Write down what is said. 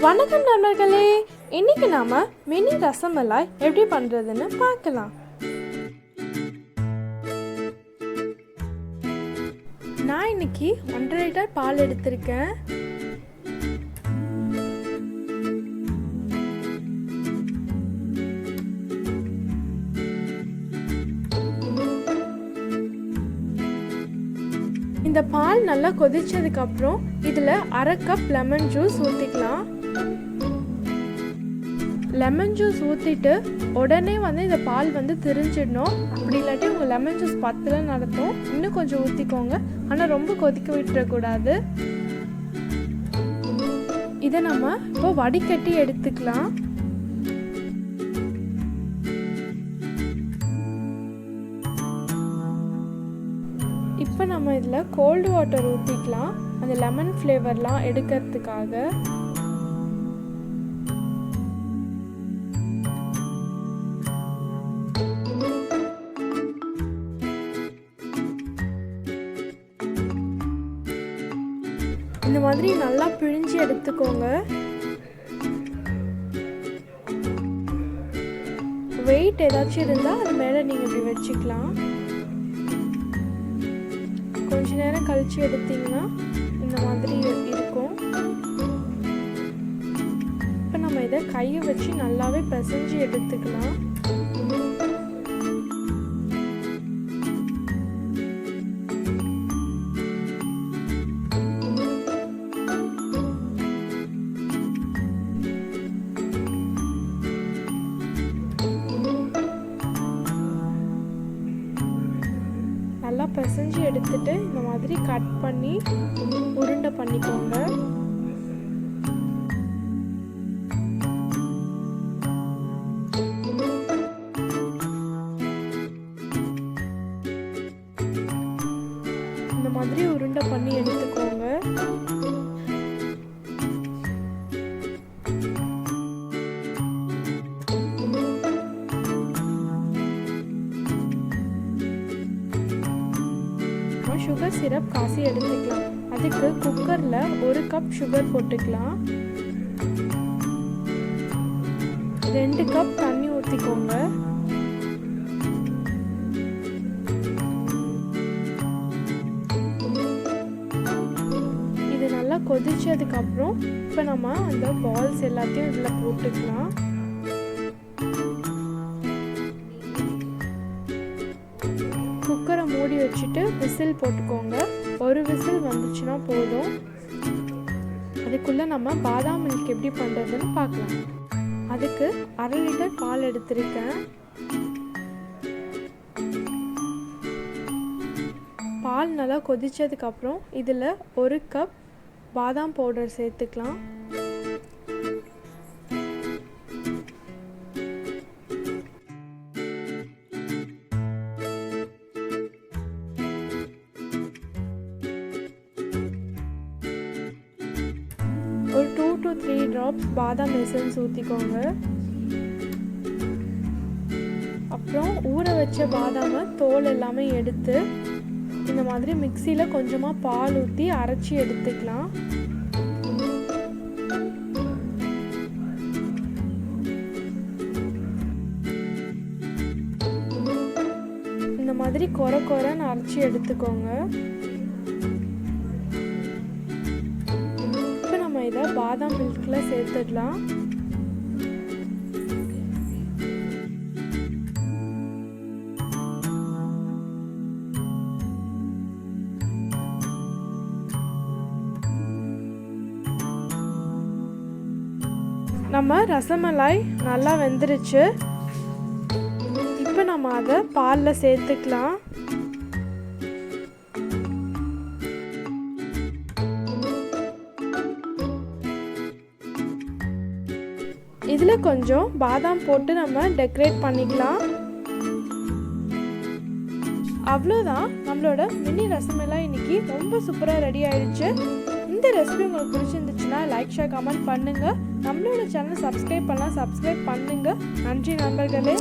வணக்கம் நண்பர்களே, இன்னைக்கு நாம மினி ரசமலாய் எப்படி பண்றதுன்னு பார்க்கலாம். நான் இன்னைக்கு 1.5 லிட்டர் பால் எடுத்திருக்கேன். இந்த பால் நல்லா கொதிச்சதுக்கு அப்புறம் இதுல 1/2 கப் லெமன் ஜூஸ் ஊத்திக்கலாம். லெமன் ஜூஸ் ஊற்றிட்டு உடனே இந்த பால் திரிஞ்சிடணும். அப்படி இல்லாட்டி உங்கள் லெமன் ஜூஸ் பத்தில் நடத்தும். இன்னும் கொஞ்சம் ஊற்றிக்கோங்க, ஆனால் ரொம்ப கொதிக்க விட்டுறக்கூடாது. இதை நம்ம இப்போ வடிகட்டி எடுத்துக்கலாம். இப்போ நம்ம இதில் கோல்டு வாட்டர் ஊற்றிக்கலாம், அந்த லெமன் ஃப்ளேவர்லாம் எடுக்கிறதுக்காக. இந்த மாதிரி நல்லா பிழிஞ்சு எடுத்துக்கோங்க. வெயிட் ஏதாச்சும் இருந்தால் அது மேலே நீங்கள் இப்படி வச்சுக்கலாம். கொஞ்ச நேரம் கழிச்சு எடுத்தீங்கன்னா இந்த மாதிரி இருக்கும். இப்போ நம்ம இதை கையை வச்சு நல்லாவே பிசைஞ்சு எடுத்துக்கலாம். நல்லா பிசைஞ்சு எடுத்துட்டு இந்த மாதிரி கட் பண்ணி உருண்டை பண்ணிக்கோங்க. இந்த மாதிரி உருண்டை பண்ணி எடுத்துக்கோங்க. சுகர் சிரப் காசி எடுத்துக்கலாம். அதுக்கு குக்கர்ல 1 கப் சுகர் போட்டுக்கலாம். 2 கப் தண்ணி ஊற்றிக்கோங்க. இது நல்லா கொதிச்சதுக்கு அப்புறம் இப்போ நம்ம அந்த பால்ஸ் எல்லாத்தையும் இதில் போட்டுக்கலாம். குக்கரை மூடி வச்சுட்டு விசில் போட்டுக்கோங்க. ஒரு விசில் வந்துச்சுன்னா போதும். அதுக்குள்ளே நம்ம பாதாம் மில்க் எப்படி பண்ணுறதுன்னு பார்க்கலாம். அதுக்கு 1/2 லிட்டர் பால் எடுத்திருக்கேன். பால் நல்லா கொதிச்சதுக்கப்புறம் இதில் 1 கப் பாதாம் பவுடர் சேர்த்துக்கலாம். ஒரு 2 to 3 drops பாதாம் எசன்ஸ் ஊற்றிக்கோங்க. அப்புறம் ஊற வச்ச பாதாமை தோல் எல்லாமே எடுத்து இந்த மாதிரி மிக்சியில் கொஞ்சமாக பால் ஊற்றி அரைச்சி எடுத்துக்கலாம். இந்த மாதிரி கொரன்னு அரைச்சி எடுத்துக்கோங்க. இதை பாதாம் மில்க்ல சேர்த்துடலாம். நம்ம ரசமலாய் நல்லா வெந்துருச்சு. இப்போ நம்ம அதை பாலில் சேர்த்துக்கலாம். இதில் கொஞ்சம் பாதாம் போட்டு நம்ம டெக்கரேட் பண்ணிக்கலாம். அவ்வளோதான், நம்மளோட மினி ரசமலாய் இன்னைக்கு ரொம்ப சூப்பராக ரெடி ஆயிடுச்சு. இந்த ரெசிபி உங்களுக்கு பிடிச்சிருந்துச்சுன்னா லைக், ஷேர், கமெண்ட் பண்ணுங்கள். நம்மளோட சேனல் சப்ஸ்கிரைப் பண்ணலாம், சப்ஸ்கிரைப் பண்ணுங்கள். நன்றி நண்பர்களே.